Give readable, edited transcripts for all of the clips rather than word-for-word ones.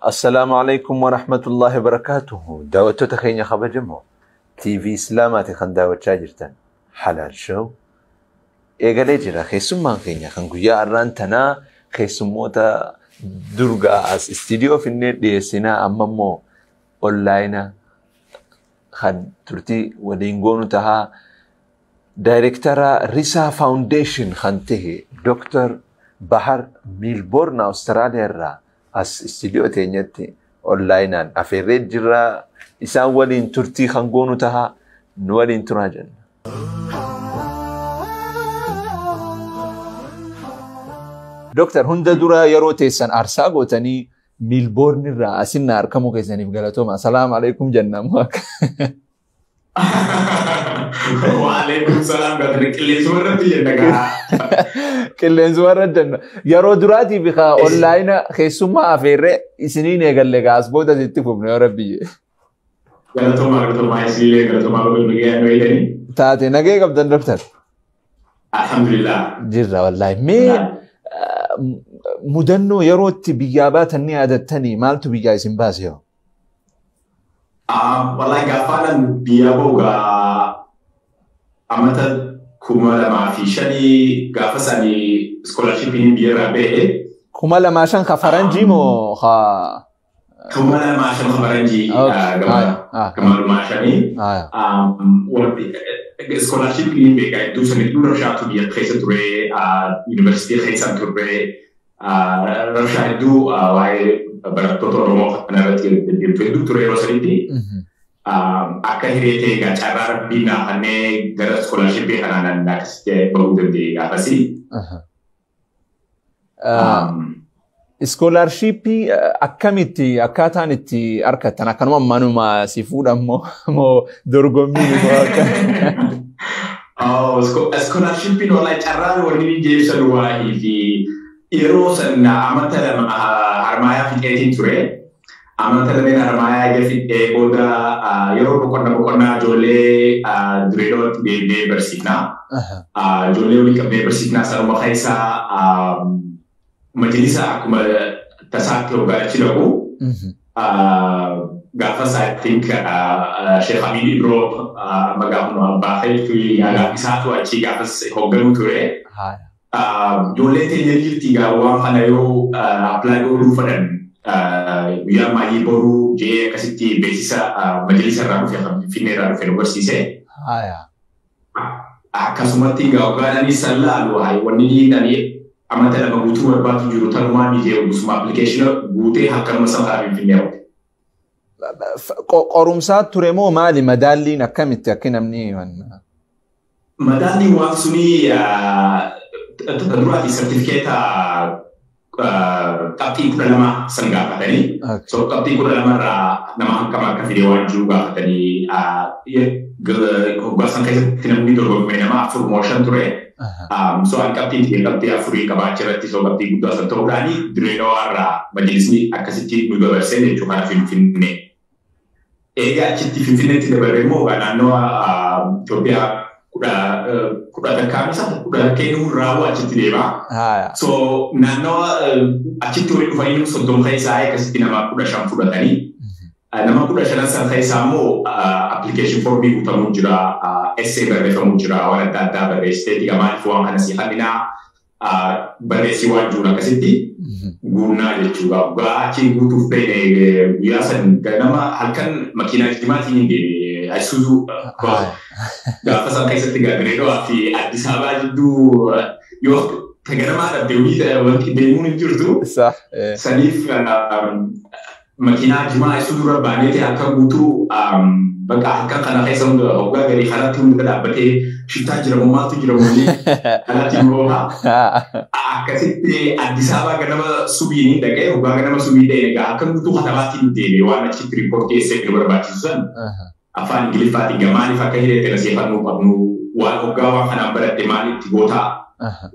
السلام عليكم ورحمة الله وبركاته. دعوتو تخيني خبجمو تي في إسلاماتي خان دعوت شاجرتان حلال شو إيقالي جرا خيسو مان خيني خان قويا أران تنا خيسو موتا درغا أس استديو في النت دي سينا أمامو أونلاينا خان ترتي ودينغونو تها دايركترا ريسا فاونديشن خان تهي دكتور بحر ميلبورن أستراليا را as studio teenyatti onlinean afeerree jirra isaan waliin turtii kan goonu taha nu waliin turaa jenna. Doktor hunda dura yeroo teessan aarsaa gootanii Meelbourne irraa asinna argamuu keessaniif galatooma. Assalaamu alaikum jennamu akka. Waalaikum salam gadri qilleensa warratti jenna. Qilleensa warratti jenna. Yeroo duraatii fi online keessummaa afeerree isiniin eegalle gaas booda sitti fufne yoo rabbi. Galatoomaa isilee galatoomaa bal'aa nu eegani. Taate nagee qabdan doktor. Alhamdulillah. Jirra wallahi mee mudannoo yerootti biyyaa baatan ni yaadattanii maaltu biyyaa isin baase yoo? Wallahi gaafaan biyya boga amata 2005 gaafa sani scholarshipin biyya rabe 2005 ka faranji mo ka 2005 ka faranji kama mashani scholarshipin be ga du sani du rashatu biyya khaysa ture university khaysa ture rashadu wae barattoota Oromoo kan irratti hedduu ture yeroo sanitti akka hiriirtee egaa carraa rabbii naafannee gara scholarshipii kanaan akkasitti bahuu danda'e gaafasi. Scholarshipii akkamitti akkaataan itti argattan akkanuma manuma si fuudhan moo dorgommii scholarshipii wallahi carraan wanni jeessan waa'ee fi yeroo sana amata harmaayaa fixeetiin ture. Amata lameen harmaayaa egaa fixee booda yeroo boqonnaa ijoollee Direedootti deemnee barsiifnaa. Ijoollee waliin qabnee barsiifnaa sanuma keessaa majlisa akkuma tasaatti hoggaachii dhabu. Gaafa I think Sheekh Hamid Ibroo magaafnu baafee fi isaatu achi gaafas hogganuu ture. Ijoollee teenya jirti gaa waan kana yoo apply godhuu fedhan guyyaa maayii boruu jee akkasitti beeksisa majlisa irraa dhufe Finfinnee irraa dhufe nu barsiise. Akkasumatti gaa ogaadhanii sallaalu wanni dhiidhanii amata lama guutuu barbaadu jiru tanumaa mijee ogusuma appilikeeshina guutee akkanuma sanaa Finfinnee dhufe. Qorumsaa ture moo maali madaalliin akkamitti akka namni madaalliin waan sunii durati sertifikata qabxii 12 san gaafatanii so qabxii 12 irraa nama hankama akka fide waan jiru gaafatanii hoggaa san keessatti namni dorgommee nama 4 mooshan ture so an qabxii afurii qabaachuu irratti so qabxii guddaa san ta'uudhaanii Direedoo irraa majlisni akkasitti nu dabarsee jechuu kana Finfinnee egaa achitti Finfinneetti dabarree immoo naannoo Itoophiyaa kuda takkaamisa kuda kennu rawa achitti deema. So naannoo achitti waliin dhufanii soddoma keessaa akkasitti nama 15 fudhatanii. Nama 15 san keessaa immoo application formii guutamuu jira, essay barreeffamuu jira, waan adda addaa barreessiteeti maaliif waan kana si hambinaa barreessii waan jiru akkasitti guunnaa jechuudha. Achi guutuuf ta'e guyyaa san nama halkan makiinaa jimaatiin hin deeme Isuzu gaafa san keessatti Direedoo fi Addis Ababaa jidduu yoo tagaramaa dhabdee wanti deemuun hin jirtu. Saniif makiinaa jimaa Isuzu dura baaneeti akka guutuu bakka akka kana keessa hunda hoggaa garii kanatti hunda dhaabbatee shittaa jiramu maaltu jiramu kanatti gooha. Akkasitti Addis Ababaa ganama subiin dhaqee hoggaa ganama subii dhaqee egaa akka guutuu katabaatti deeme waan achitti riippoortii eessee barbaachisu san. Afaan Ingiliffaatiin gamaaniif akka hiriirte naseeffannuu qabnu waan hoggaa waan kanaan baradhe maalitti gootaa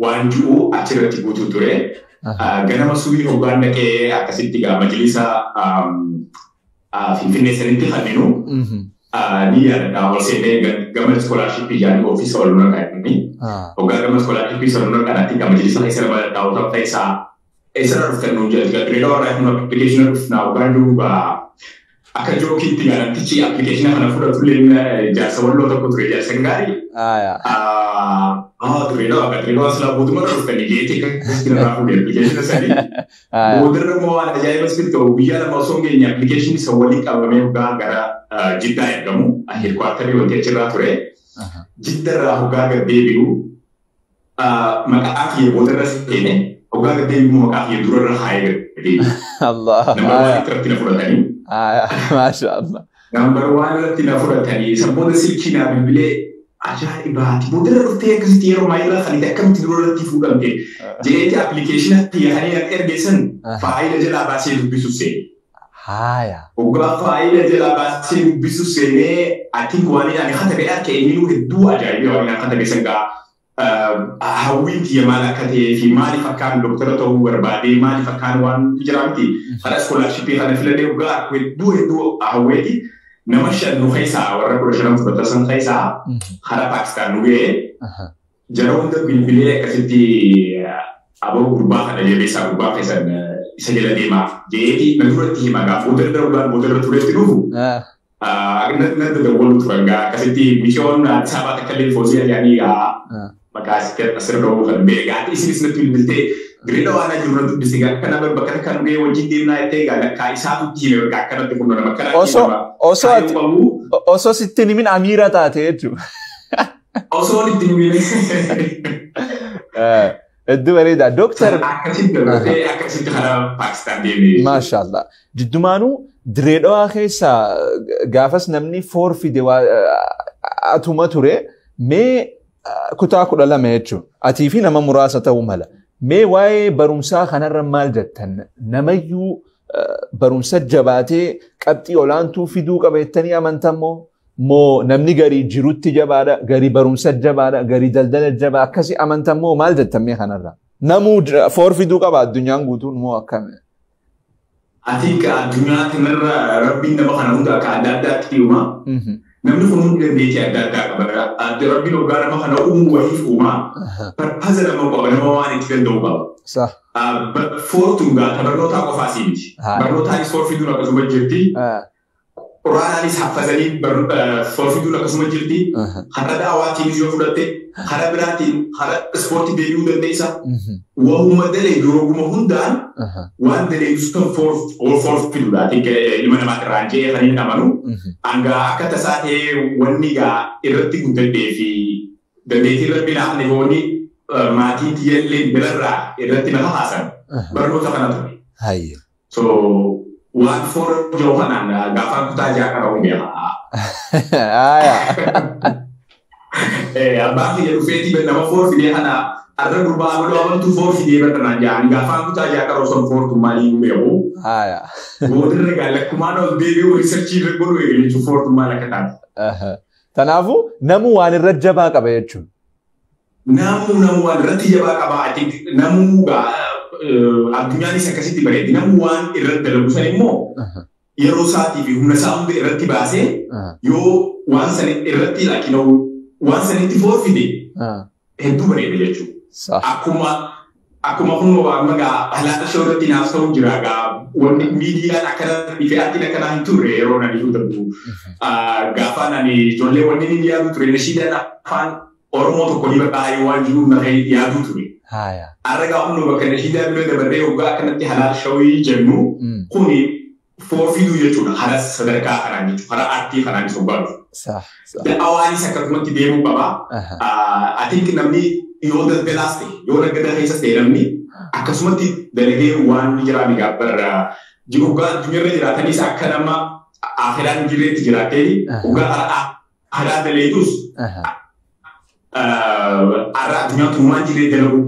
waan jiru achirratti guutuu ture. Ganama subii hoggaan dhaqee akkasitti gaa majlisa Finfinnee sanitti kanninu ni yaadadha ol seennee gama scholarship ijaanii ofiisa waluma qaqqabni. Hoggaa gama scholarship isa waluma kanatti gaa majlisa keessa nama daawwatan keessaa Eesarraa dhuftan nuun jedhu Dirreedawaa irraa kun appilikeeshina dhufnaa ogaan duuba akka jookiitti garantichi appilikeeshina kana fudhatullee jaarsa walloo tokko ture jaarsa gaarii. Dirreedawaa silaa booduma irra dhuftanii jeetii akkasitti irraa fuudhee appilikeeshina sadii. Boodarra immoo waan ajaa'ibas ta'u biyya lama osoo hin geenye appilikeeshinni isa waliin qabamee ogaa gara Jiddaa ergamu heedkwaartarii wanti achirraa ture. Jiddarraa ogaa gad deebi'u maqaa kiyya boodarra seene. Ogaa gad deebi'u maqaa kiyya durarra haayee gad deebi'u. Nama waan irratti na fudhatanii. MashaAllah. Nambar waan irratti na fudhatanii isa booda silkii naa bilbilee ajaa'ibaati. Boodarra dhuftee akkasitti yeroo maayilaa kan akkamitti durarratti fuudhamte. Jeeti appilikeeshina xiyyaanii akka ergeessan faayila jalaa baasee dubbisuuf seene. Ogaa faayila jalaa baasee dubbisuuf seenee atiik waan ani hata ga'ee akka eenyuu hedduu ajaa'ibee waan akka tageessan gaa hawwiin kiyya maal akka ta'ee fi maaliif akkaan doktara ta'uu barbaadee maaliif akkaan waan jiraamti kana iskoolaarshippii kana filadee ogaa hedduu hawweeti nama shan nu keessaa warra 15 fudhatan keessaa hara Paakistaan nu ga'ee jara hunda bilbilee akkasitti aboo gurbaa kana jabeessaa gurbaa keessan isa jala deemaaf jeeti na duratti himaa gaa boodarra turetti dhufu nanda dawwalu turan gaa akkasitti mishoon Addisabaa takka illee foosii ajaanii gaa maqaa asirra dhoobu kan beekaa isinis natti bilbiltee Dirreedawaa na jiru irratti dubbiste gaa kana bakka kan ga'ee wajjin deemnaa jettee gaa lakkaa isaatu hime gaa akkanatti kun nama akkana osoo sitti himin amiira taate jechuudha. Osoo itti himin. Hedduu bareeda. Dooktar. Akkasitti karaa Paakistaan deemee. MashaAllah. Jiddumaanuu Dirreedawaa keessaa gaafas namni fide atuma ture mee kutaa 12 jechuudha. Atii fi nama muraasa ta'uu mala. Mee waa'ee barumsaa kanarra maal jettan? Namayyuu barumsa jabaatee qabxii olaantuu fiduu qaba jettanii amantammoo moo namni garii jirutti jabaadha, garii barumsa jabaadha, garii daldala jabaa akkasii amantammoo maal jettan mee kanarra? Namuu fiduu qaba addunyaan guutuun moo akkami? Atiik addunyaa kanarra rabbiin nama kana hunda akka adda addaatti uumaa. Namni kun hundi dandeettii adda addaa qaba. Rabbiin ogaa nama kana uumuu wahiif uumaa. Parpaza nama qaba nama waan itti danda'u qaba. Foortuun gaa barnootaa qofaasii miti. Barnootaanis fiduun akkasuma jirti. Quraanaanis haffazanii fiduun akkasuma jirti. Hara daawwaatiinis yoo fudhatte hara biraatiin hara ispoortii deebi'uu dandeessa. Waanuma dalee yeroo hundaan waan daleegus kan fiduudha. Ilma namaatti raanjee kan hin amanu. Hanga akka tasaa ta'ee wanni gaa irratti guddadhee fi dandeettii rabbi naaf nefoonni maatii tiyyaallee birarraa irratti nama haasan barnoota kana ture. So waan jiru kanaan gaafaan kutaa ja'a qaba hundeemaa. Abbaan kiyya dhufeetii nama fidee kana arra gurbaa godhu amantuu fidee barnaan ja'a gaafaan kutaa ja'a qaba osoo foortummaa ni beeku. Boodarra gaallakkumaan ol deebi'uu riisarchii irra godhu jechuun foortummaa akka taate. Kanaafuu namuu waan irra jabaa qaba jechuudha. Namuu waan irratti jabaa qaba. Namuu addunyaanis akkasitti bareeddi. Namuu waan irratti dalagu san immoo yeroo isaatii fi humna isaa hunda irratti baasee yoo waan san irratti waan sanitti fide hedduu bareeda jechuudha. Akkuma kunoo halaata shoo irratti naaf ta'uu jira wanni miidiyaan akkanatti fe'aatiin akkanaa hin turre yeroo nani hudhamu. Gaafa nani ijoollee wanni ni yaadu ture nashiidaan afaan Oromoo tokko ni baay'ee waan jiru na yaadu ture. Argaa hunduu bakka nashiidaan bira dabarree waggaa akkanatti halaata shawii jennu kuni fiduu jechuudha. Haala sadarkaa kanaan jechuudha. Haala aartii kanaan isa barbaadu. Hawaanis akkasumatti deemuu qaba. Atiik namni yoo daldalaas ta'e yoo nagada keessas ta'e namni akkasumatti dalagee waan jiraami gaabbarra waggaa addunyaarra jiraatanis akka nama akiraan jireetti jiraatee waggaa haala daleetus addunyaa tuumaan jiree dalagu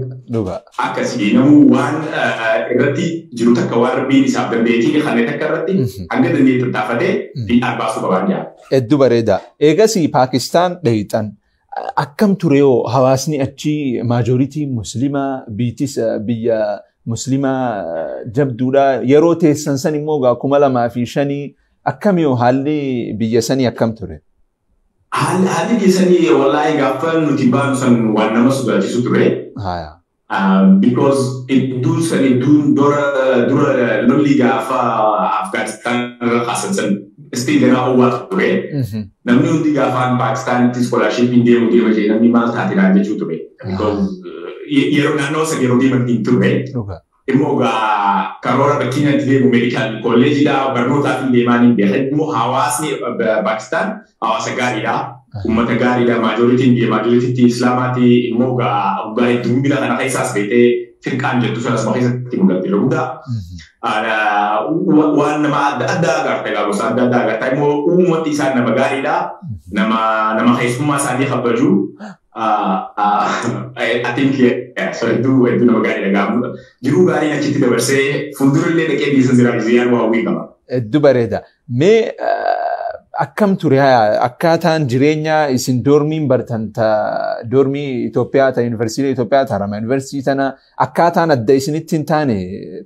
akkasii namuu waan irratti jiru takka waan rabbiin isaaf dandeettii kan takka irratti hanga dandeettii tattaafate dhiidhaan baasuu qabaan jira. Hedduu bareeda. Eegas Paakistaan dheeyxan akkam ture yoo hawaasni achi maajoritii muslimaa biyya muslimaa jabduudha yeroo teessan san immoo 2005 akkam yoo haalli biyya sanii akkam ture? Haalli keessanii wallaahi gaafa nuti baanu san waan nama sodaachisu ture. because idduun dura lolli gaafa Afghanistan haasatan still gara hawwaatu ture. Namni hundi gaafaan Paakistanitti scholarshippiin deemu jee namni maal taatiraan jechuu ture. Because yeroo naannoo san yeroo deeman hin ture. Immoo karoora bakkiinatti deemu medical collegeidha barnootaaf hin deemaan hin beekan. Immoo hawaasni Paakistan hawaasa gaariidha. Ummata gaariidha majoritiitti islaamaatti immoo waggaa hedduumina kana keessaas beekee firqaan jettu sanas keessatti mul'atti jirudha. Waan nama adda agarta gosa adda agarta immoo uummatni isaan nama gaariidha. Nama keessummaa isaanii kabaju. I think hedduu nama gaariidha gaafa jiruu gaarii achitti dabarsee fuuldurallee dhaqee biisan ziraan hawwii qaba. Hedduu bareeda. Mee akkam ture akkaataan jireenya isin doormiin bartan doormii Itoophiyaa ta Yuunivarsiitii Itoophiyaa ta Haramayaa Yuunivarsiitii tana akkaataan adda isinitti hin taane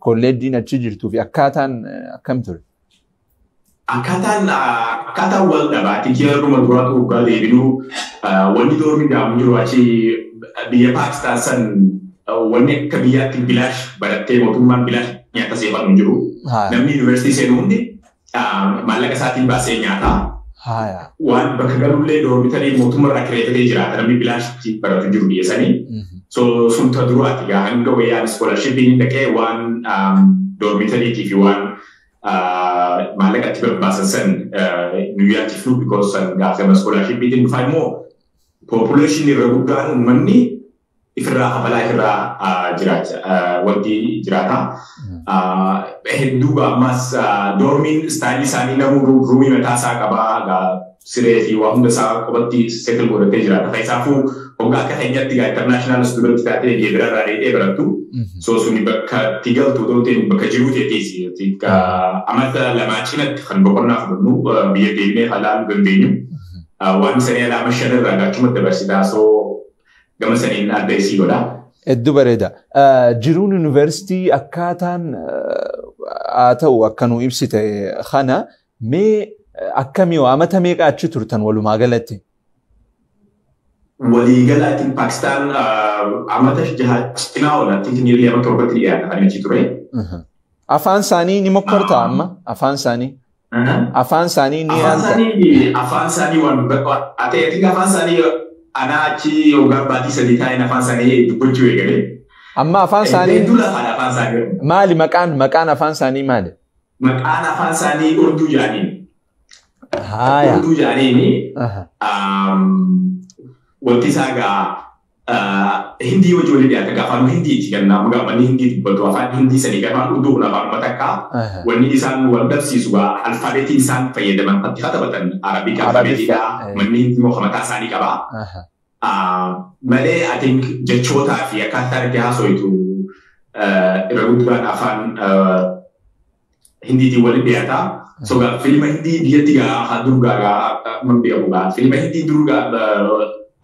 kolleejjiin achi jirtuu fi akkaataan akkam ture? Akkaataan wal dhabaati yeroo duraatu waggaa deebinuu wanni doormii gaamu jiru achi biyya Paakistaan san wanni akka biyyaatti bilaash barattee mootummaan bilaash nyaata seefatu jiru. Namni yuunivarsiitii seenu hundi maallaqa isaatiin baasee nyaata. Waan bakka galullee doormitarii mootummaa kireeffatee jiraata namni bilaashatti baratu jiru biyya sanii. So sunta duraati hanga wayyaan scholarshippiin dhaqee waan doormitariitii fi waan maallaqatti babaasan san nuyyaatti flu because san gaafa scholarshippiitiin dhufaa immoo population irra guddaan uummanni ifirraa habalaa ifirraa jiraata wanti jiraata. Hedduu ammas doormiin istaayilii isaanii namuu ruumii mataa isaa qabaa siree fi waa hunda isaa qobatti seetil godhatee jiraata. Kanaafuu hoggaa akka keenyatti international student taatee biyya dheedhee barattu. So suni bakka itti galtu ta'uutiin bakka jiru teessi. Amata lamaa cinatti kan boqonnaa fudhannu biyya deemnee halaaluu dandeenyu. Waan sanii alaama shanirraa gaachumatti dabarsitaa. So gama saniin adda isii godha. Hedduu bareeda. Jiruun yuunivarsiitii akkaataan haa ta'u akka nu ibsite kana mee akkamii amata meeqa achi turtan walumaa galatti? Waliigalaatiin Paakistaan amata cinaa oolaatti niirri amma torbatti dhiyaata kan achi ture. Afaan isaanii ni mokkortaa amma? Afaan isaanii? Afaan isaanii ni haala? Afaan isaanii waan ati afaan isaanii ana achi yookaan baatii sadii taa'een afaan isaanii dubbachuu eegalee. Amma afaan isaanii? Hedduu lafaadha afaan isaanii. Maali maqaan afaan isaanii maali? Maqaan afaan isaanii Urduu jedhaniin. Haaya. Urduu jedhaniini. Wanti isaa gaa Hindii wajji waliin dhiyaata gaafa afaan Hindiiti kan namu gaafa Hindii dubbatu afaan Hindii sanii gaafa Urduu kun afaan matakkaa wanni isaan wal dhabsiisu gaa alfaabeetii isaan fayyadaman fatti haa taphatan Arabiik alfaabeetiidha manni Hindii immoo mataa isaanii qabaa. Malee I think jechootaa fi akkaataa itti haasoitu irra guddaan afaan Hindiitiin waliin dhiyaata. So filma Hindii biyyatti gaa durgaa man beeku gaa filma Hindii durgaa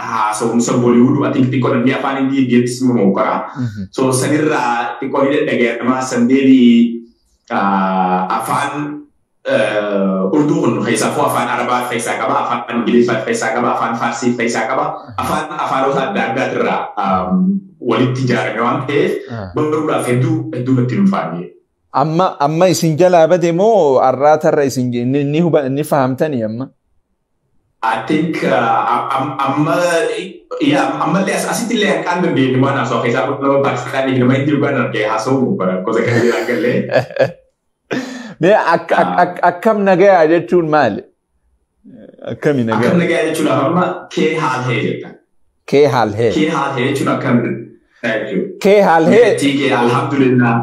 haasawumsa Bollywood I think xiqqoo namni afaan Hindii biyyattis immoo qara. So sanirraa xiqqoo ni dhaga'amaa sandeebii afaan Urduu kun keessaafuu afaan Arabaa keessaa qaba, afaan Ingiliffaa keessaa qaba, afaan Faarsii keessaa qaba, afaanota adda addaatirraa walitti ijaarame waan ta'eef baruudhaaf hedduu natti dhuunfaanii. Amma isin jalaa bade moo arraatarra isin ni fahamtanii amma? I think ammallee asittillee hanqaan dandeenye waan haasawaa keessaa nama Paakistaanii nama Hindii dhugaan argee haasawuu gosa kan jiran gallee. Mee akkam nagayaa jechuun maali? Akkami nagayaa? Akkam nagayaa jechuun amma kee haalhee jedha. Kee haalhee? Kee haalhee jechuun akkam jechuudha. Kee haalhee? Tiikee alhamdulillah.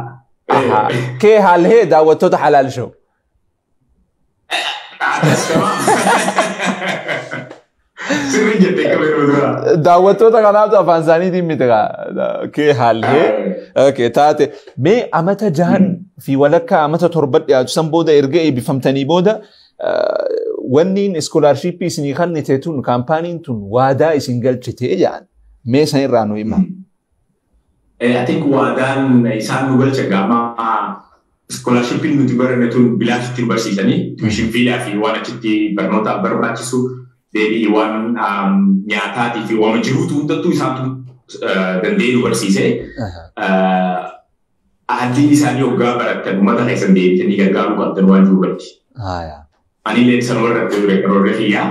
Kee haalhee daawwattoota halaal show. Sirrii jettee qabeeroo dura. Daawwattoota kanaatu afaan isaaniitiin miti kee haalhee. Okay, taate. Mee amata jahan fi walakkaa amata torba dhiyaatu san booda erga eebbifamtanii booda wanniin iskoolaarshiippii isinii kennite tun kaampaaniin tun waadaa isin galchite jedhan mee san irraa nu hima. I think waadaan isaan nu galcha gaamaa iskoolarshiippiin nuti baranne tun bilaashitti barsiisanii tuwishin fiidhaa fi waan achitti barnootaaf barbaachisu deebii waan nyaataatii fi waan jiruutu hundattuu isaantu dandeenyu barsiisee addii isaanii hoggaa barattan uummata keessan deebitanii gargaaruu qabdan waan jiru irratti. Ani illee san warratti yeroo fiyyaa.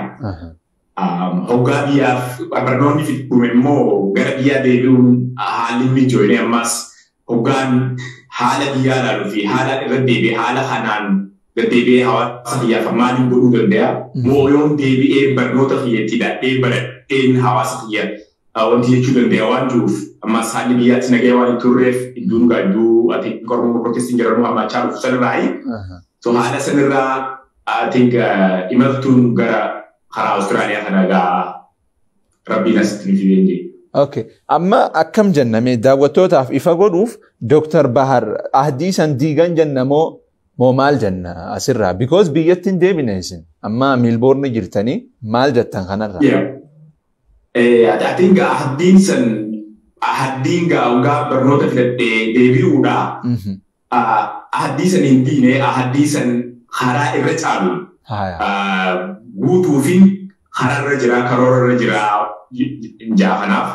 Hoggaa biyyaaf barnoonni fidhume immoo gara biyyaa deebi'uun haalli mijoone ammas hoggaan haala biyyaa ilaaluu fi haala irra deebi'ee haala kanaan deebi'ee hawaasa biyyaaf maaliin godhuu danda'a. Moo yoon deebi'ee barnoota kiyyatti dadhee baradheen hawaasa kiyyaa wanti jechuu danda'a waan jiruuf ammas haalli biyyaatti nagaya waan hin turreef idduun gaadduu ati qormoo protestiin jedhamu hammachaa dhufu sanirraayi. So haala sanirraa ati imaltuun gara karaa Austraaliyaa kana gaa rabbiin asitti nuti beekne. Okay. Amma akkam jenname daawwattootaaf ifa godhuuf Dr. Bahar ahdii san diigan jennamoo moo maal jenna asirraa? Because biyyattiin deebine isin amma Melbourne jirtanii maal jettan kanarraa? I think ahaddiin gaa barnoota filadhee deebi'uudha. Ahaddii san hin diine ahaddii san karaa irra caalu. Guutuu fi kararra jira karoorarra jira jaafanaaf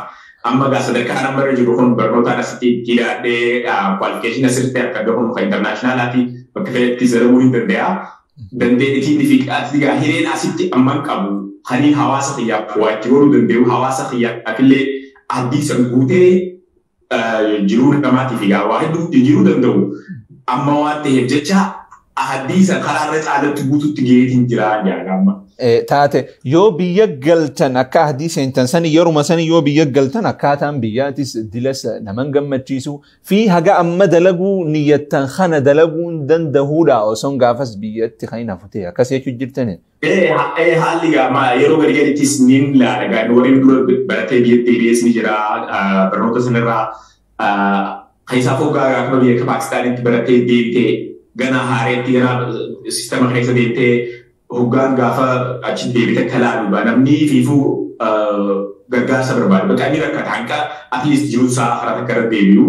amma gaa sadarkaan amma irra jiru kun barnootaan asitti hidhaadhee kwalifikeeshinii asirratti akka doon kan intarnaashinaalaati bakka fedhetti sadaruu hin danda'a. Dandeettiin fi gaa hireen asitti amman qabu kanii hawaasa kiyyaaf waajjii godhuu danda'u hawaasa kiyyaaf illee addii san guutee jiruu namaatiif gaa waa hedduu jiruu danda'u amma waan ta'eef jecha addii san karaarra caalatti guututti geetiin jira jaagama. Taate yoo biyya galtan akka ahdii seentan sani yeruma sani yoo biyya galtan akkaataan biyyaatis dilas naman gammachiisu fi haga amma dalaguu niyyattan kana dalaguun dandahuudha osoon gaafas biyyatti kan hin hafute akkas jechuu jirtani. Haalli gaama yeroo gargarittis nin laadha warreen dura baratee biyyatti deebi'ees ni jira barnoota sanarraa keessaa foggaa akkuma biyya Paakistaanitti baratee deebitee gana haareetti gana sistema keessa deemtee hoggaan gaafa achi deebite kalaalu namni fiifuu gargaarsa barbaadu. Bakka inni rakkata hanqa at least jiruunsaa karaa takka irra deebi'u.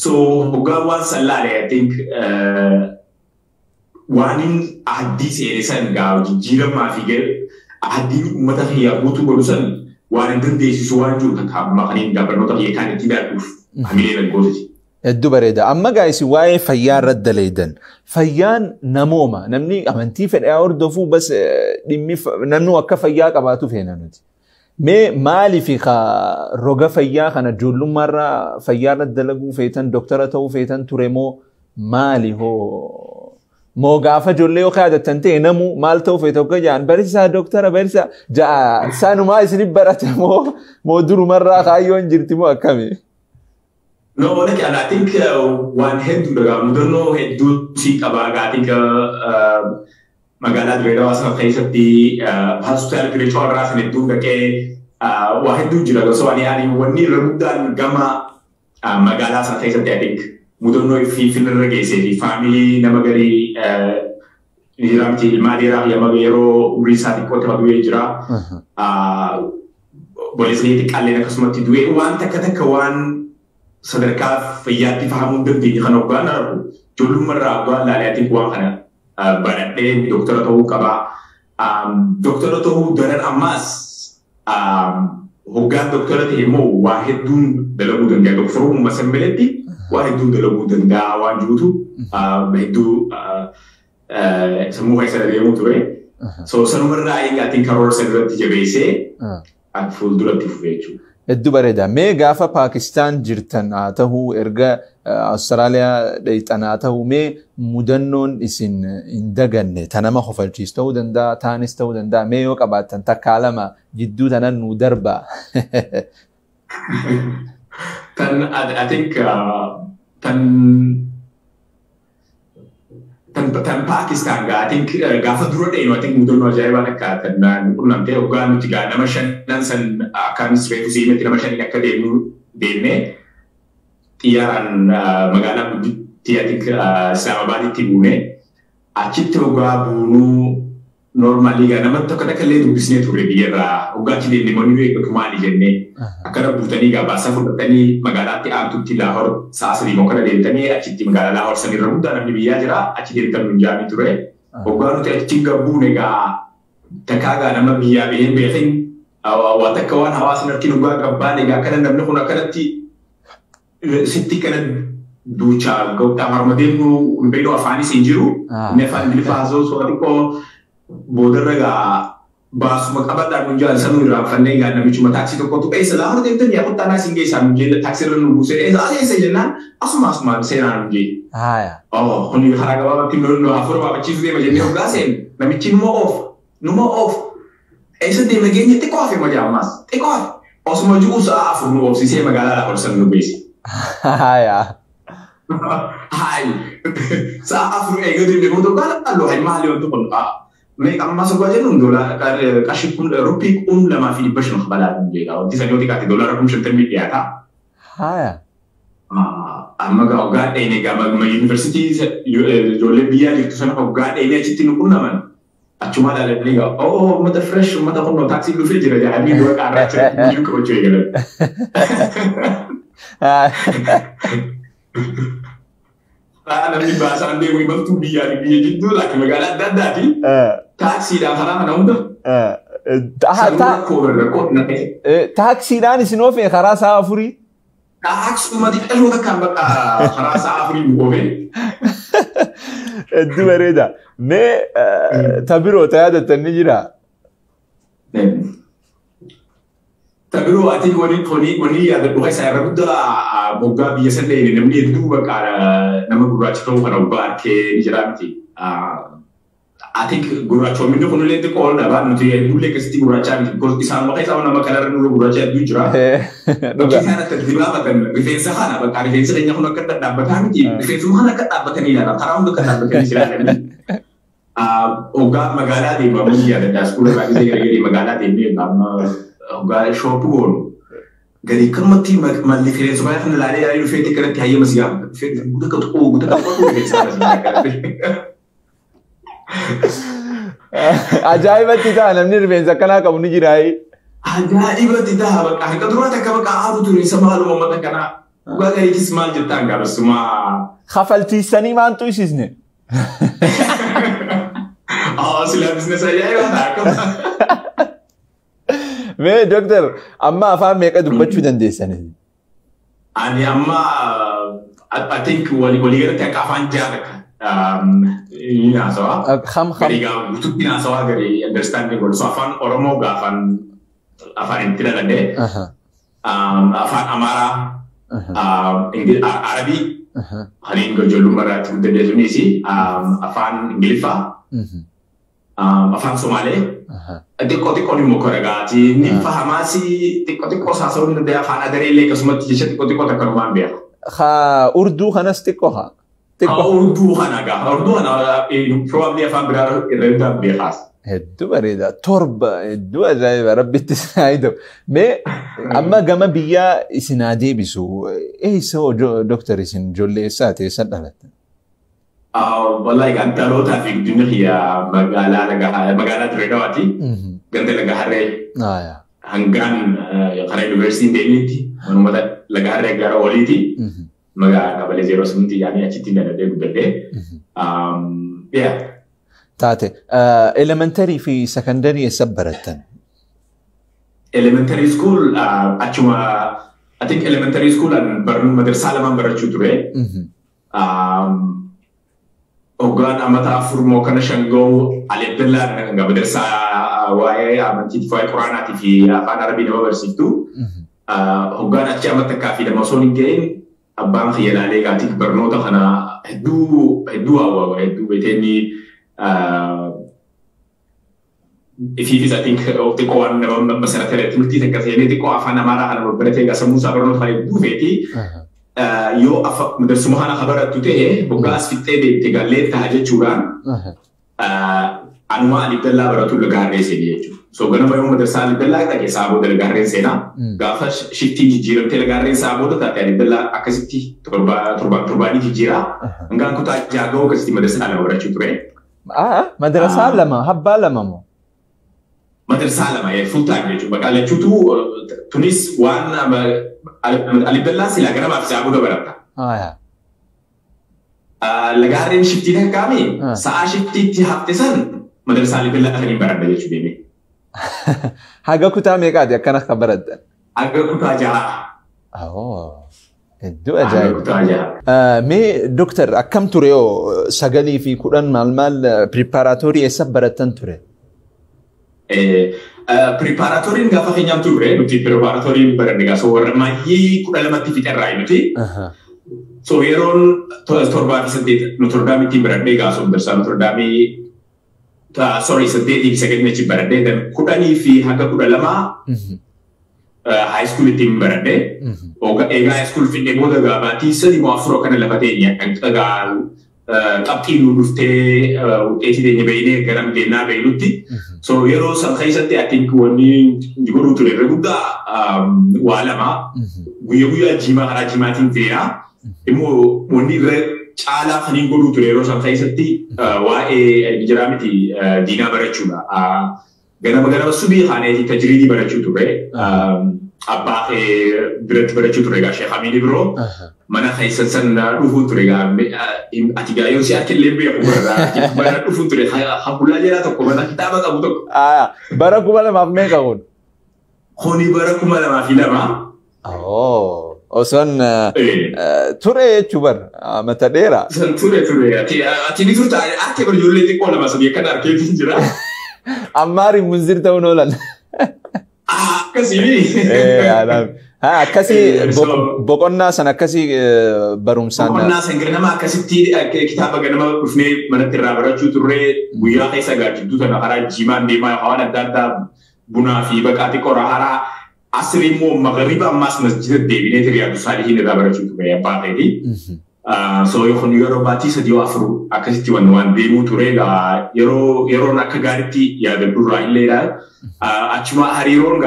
So hoggaan waan sallaale I think waanin addii seene san gaa jijjiiramaa fi addii uummata kiyyaa guutuu godhu san waan hin dandeessisu waan jiru takkaamma kaniin barnoota kiyya kaan itti daadhuuf hamilee naggootati. Hedduu bareeda. Amma gaa'isi waa'ee fayyaa irratti daleeydan. Fayyaan namooma. Namni amantii fedhaa hordofuu bas dhimmi namni akka fayyaa qabaatu feena nuti. Mee maaliif roga fayyaa kana ijoollummaarraa fayyaa irratti dalaguu feetan doktara ta'uu feetan ture moo maali hoo? Moo gaafa ijoollee yoo yaadattan ta'e namu maal ta'uu feeta akka jaan barsiisaa doktara barsiisaa ja'a sanumaa isinif barate moo durumarraa kaayyoon jirti moo akkami? No, I think one head to the mudano head to see Abagatic Magala Greda was a place of the hospital spiritual ras and do the K. What do you know? So I had 1 year Mudan Gamma Magalas and things of the think. Mudano if he feel the family, Namagari, Niramti, Madira, Yamagero, Risati Kotavajra, Bolisnitic Alena Cosmati do it one Takataka sadarkaa fayyaatti fahamuun dandeenye kan hoggaan argu ijoollummaarraa hoggaan laalaatiin waan kana baradhee doktara ta'uu qaba. Doktara ta'uu daran ammaas hoggaan doktara ta'e immoo waa hedduun dalaguu danda'a. Doktorummaa sammeletti waa hedduun dalaguu danda'a waan jirutu hedduu sammuu keessa deemuu ture. So sanumarraa eegaatiin karoora sanarratti jabeessee fuulduratti fufee jechuudha. Hedduu bareeda. Mee gaafa Paakistaan jirtan haa ta'uu erga Austraaliyaa dheeyxan haa ta'uu mee mudannoon isin hin daganne tanama hofalchiis ta'uu danda'a taanis ta'uu danda'a mee yoo qabaattan takkaa lama jidduu tanan nu darba. I think tan Pakistan I think gaafa dura dheenu I think mudannoo ajaa'ibaa akka qunnamtee hoggaa nuti gaa nama shanan san akkaan reefu siimetti nama shaniin akka deemnee xiyyaaraan magaalaa guddittii I think Islaamabaaditti buune achitti hoggaa buunuu normaalii gaa nama tokko takka illee dubbisnee turre biyyarraa hoggaa achi deemnee manni beeku maali jennee akkana buutanii gaa baasaa fudhatanii magaalaatti aantutti Laahor sa'a sadii moo kana deemtanii achitti magaalaa Laahor sanirra hundaa namni biyyaa jira achi deemtan nun jaanii ture hoggaa nuti achi gabbuun egaa takkaa gaa nama biyyaa baheen beekin واتكوان حواس نركي نقول قبان إذا كنا نبني كنتي ستي كنا دوشا قلت أمر مدينه نبيدو أفاني سينجرو نفعل بالفازو سواتيكو بودرجا بس مكابد منجال سنورا فنيجا نبي cuma taksi tu kau tu selalu dia tu dia pun tanah singgah sambil taksi lalu nunggu saya sejenak asma saya nanti ya oh ini harga bawa tim lalu afur bawa cium dia macam ni juga sen nabi cium no off dia macam take off macam mas take off asma juga sah afur no off sih saya magala lah person nunggu sih ya hai sah afur dia tu kan lo hai mahal itu pun मैं काम मास को जाने $1 काशी रुपये लमा फिर बचने खबला मुझेगा और तीसरी होती काटी $1 रुपये शंतर में दिया था हाँ amma ga ne ga ma university जो ले बिया जितो सना ga ne चित्ती नुकुन नामन अच्छुमा डाले लेगा ओ मत फ्रेश मत कौन टैक्सी को फिर जरा जा अभी दो कार रखे मुझे को चाहिए namni bahasa ande wi baftu biya jiddu laki magala dadati taxi da harama na unda taxi dani sino fi kharasa afuri taxi ma di elu da kan baka kharasa afuri muove الدواريدا ما تبرو تهادة النجرة تبرو أتي وني هذا بقى سيربط بوجا بيسنده نمني الدوبة كارا نما غراتشو خرابار كنجرامتي أتي غراتشو منو كنو لين تقول نبى نتي نقول لك استي غراتشان because إسان ما كيسا ونما كلار نقول غراتشان بيجرا نكيس أنا تدريبا مثلا بفيس خانة بكاري فيس لين يخونك كتر دابتان تي بفيس مخانة كتر دابتاني لا تراهم دو كتر دابتاني سلالة أوجا مغالا دي بامي هذا داسكول باقي زي مغالا دي مي بام أوجا شوبون قالي كم متي ما اللي في الزمان إحنا لا عليه في تكرر تهيئ مسيا في قد كتقول قد كتقول في عجائب تيتا نمني ربين زكنا كم نجراي عجائب تيتا بقى كدروا تكبر كعارو تري سمال وما تكنا وقال لي كسمال جتان قال سما خفلتي سني ما أنتو يسيزني سلا بزنس أيوة هذا ما دكتور أما أفهم ميكا دبتشو دندي سنة أنا أما I think ولي غير تكافان جارك ini asawa gari ga butuh ini asawa gari understanding kalau afan Oromo ga afan intira lade afan Amara Inggris Arabi hari ini jolu marat udah dia Indonesia afan Inggrifa afan Somali tiko ni mokoraga ti ni fahamasi tiko sasawin dia afan adari le kasuma tisha tiko takarman biya kha Urdu khanas tikoha Urdu hanaga Urdu hana probably afan berar irenda bias هدو بريدا تربة هدو أجايب ربي تساعده ما أما جما بيا إسنادي بسوا إيه سو دكتور إسن جولي ساتي سدلت والله أنت لو تفيك الدنيا هي مقالة تريدواتي كنت لقى هري يا هنغان خري يونيفرسيتي دينيتي ونمدا لقى هري غارا وليتي مقالة قبل زيرو سمنتي يعني أشتي ندى بدي يا تاتي elementary في secondary سبرتن elementary school أشوما I think elementary school أن برنو مدرسة لما برشوا ترى أوغان أمتا فرمو كنا شنغو على بلا نعم مدرسة واي أمتي تفاي قرآن في أفان عربي نما برسيتو أوغان أشياء متى كافي لما صوني كين أبان خيال عليه قاتي برنو تخنا هدو أو هدو بتني if I think tiko an masana tere tulti te kasi ne tiko afana mara hana berete ga samu sabarno khali du veti yo afa der sumhana khabara tute boga asfitte de te galle taje churan anwa ali bella baratu lagare se yechu so gana bayo madrasa ali bella ta ke sabo de lagare se na gafa shifti jiram te lagare sabo ta ali bella akasiti turba ni jira ngan kuta jago kasi madrasa ala baratu ture مدرسة لما هبا لما مو مدرسة لما هي full time يجوا بقى شو تونس وان على بلا سلا كنا ما في سابو دبرتا يا لقارن شفتي ده كامي ساعة شفتي تي هفتسن مدرسة على بلا خلينا برا يجوا بيمي Haga kutaa meeqaati akkana akka barattan? Haga kutaa jaha. Hedduu ajaa'iba. Mee Dooktar akkam ture yoo 9 fi 10 maal preparaatorii eessa barattan ture? Preparatoriin gaafa keenyaan ture nuti preparatoriin baranne gaafa warra maayyii 12tti fixarraa nuti. So yeroon 7 Notre Dame itti baranne gaafa darsaa Notre Dame sorry 8 second mechi baranne dan 10 fi haga 12 high school itti baranne. Oga egaa high school finne booda gaafatii sadi moo afur kana lafa teenya kan tagaa qabxiin nu dhuftee uteetii teenya beeyne garam deennaa beeynutti. So yeroo san keessatti I think wanni godhuu ture irra guddaa waa lama guyyaa jimaa karaa jimaatiin ta'eera. Immoo wanni irra caalaa kan godhuu ture yeroo san keessatti waa'ee jiraa miti diinaa barachuudha. Ganama subii kaaneetii tajriidii barachuu ture. Abbaa biratti barachuu ture egaa Sheekh Hamiid biroo mana keessan san dhufuu ture egaa ati gaa yoo si akkillee beeku barraa mana dhufuu ture habulaa jedhaa tokko mana kitaaba qabu tokko. Bara 2000 meeqa kun? Kuni bara 2002. Osoon ture jechuu bar mata dheeraa. San ture ati ni turta ati bar ijoollee xiqqoo lama sadii kan arkeetiin jira. Ammaari munzir ta'uun oolan. Akkasii. Akkasii boqonnaa san akkasii barumsaan. Boqonnaa san ganama akkasitti kitaaba ganama dhufnee manatti irraa barachuu turre guyyaa keessa gaajjiddu sana karaa jimaan deemaa waan adda addaa bunaa fi baqaa xiqqoo haraa asirri immoo magariba ammaas masjida deebinee Riyaadu Saalihiin irraa barachuu turre abbaa ta'eeti. So yeroo baatii sadii afur akkasitti waan deemuu ture yeroon akka gaariitti yaadadhu irraa illeedha. Achuma hariiroon